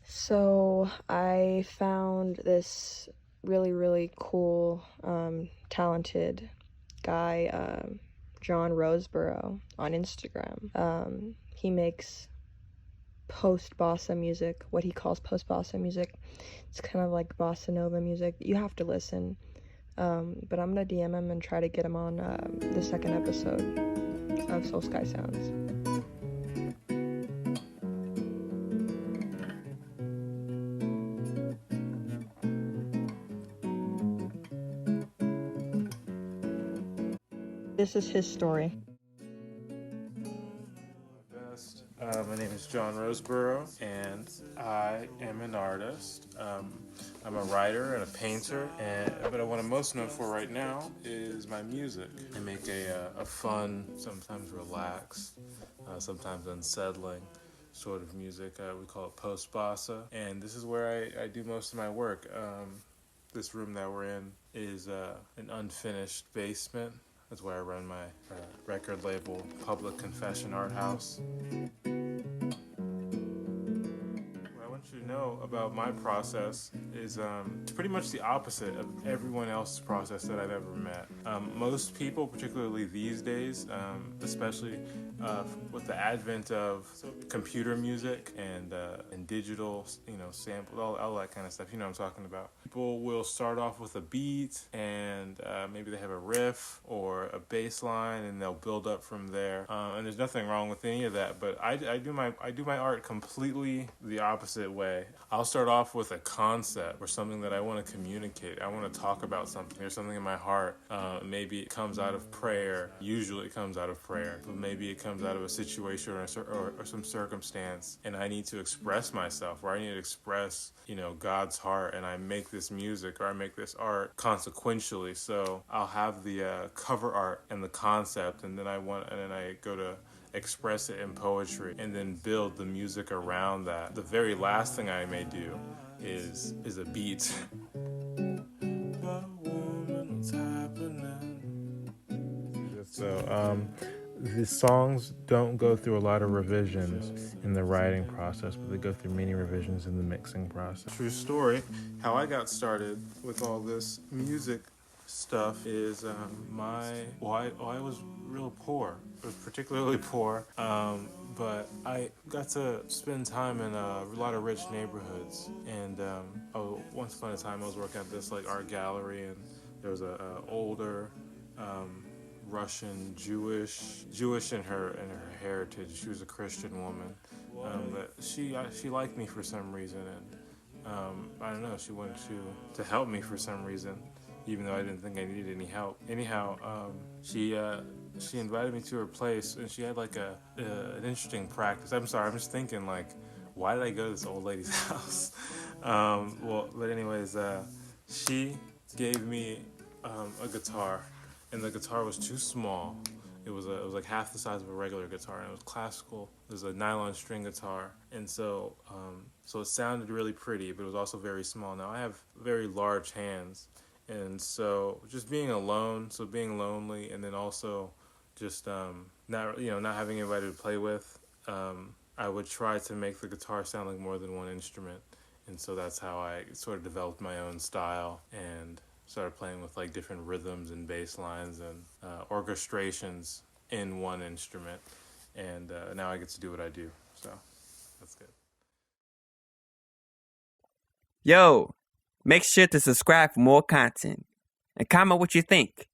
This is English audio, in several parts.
So I found this really, really cool, talented guy, John Roseboro, on Instagram. He makes post-bossa music, what he calls post-bossa music. It's kind of like bossa nova music. You have to listen. But I'm gonna DM him and try to get him on the second episode of Soalsky Sounds. This is his story. My name is John Roseboro, and I am an artist. I'm a writer and a painter, but what I'm most known for right now is my music. I make a fun, sometimes relaxed, sometimes unsettling sort of music. We call it post-bossa, and this is where I do most of my work. This room that we're in is an unfinished basement. That's where I run my record label, Public Confession Art House. What I want you to know about my process is it's pretty much the opposite of everyone else's process that I've ever met. Most people, particularly these days, especially with the advent of computer music and digital, samples, all that kind of stuff. You know what I'm talking about. People will start off with a beat and maybe they have a riff or a bass line, and they'll build up from there. And there's nothing wrong with any of that, but I do my art completely the opposite way. I'll start off with a concept or something that I want to communicate. I want to talk about something. There's something in my heart. Maybe it comes out of prayer. Usually it comes out of prayer, but maybe it comes out of a situation or some circumstance, and I need to express myself, or I need to express, God's heart, and I make this music or I make this art consequentially. So I'll have the cover art and the concept, and then I go to express it in poetry and then build the music around that. The very last thing I may do is a beat. So the songs don't go through a lot of revisions in the writing process, but they go through many revisions in the mixing process. True story. How I got started with all this music stuff is I was real poor. I was particularly poor, but I got to spend time in a lot of rich neighborhoods. And once upon a time, I was working at this art gallery, and there was a older Russian Jewish in her heritage. She was a Christian woman, but she liked me for some reason, and I don't know. She wanted to help me for some reason, even though I didn't think I needed any help. Anyhow, she invited me to her place, and she had an interesting practice. I'm sorry, I'm just thinking why did I go to this old lady's house? But anyways, she gave me a guitar. And the guitar was too small. It was like half the size of a regular guitar, and it was classical. It was a nylon string guitar, and so it sounded really pretty, but it was also very small. Now I have very large hands, and so just being alone, being lonely, and then also just not having anybody to play with, I would try to make the guitar sound like more than one instrument, and so that's how I sort of developed my own style and started playing with different rhythms and bass lines and orchestrations in one instrument, and now I get to do what I do, so that's good. Yo, make sure to subscribe for more content and comment what you think.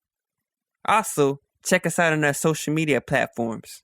Also, check us out on our social media platforms.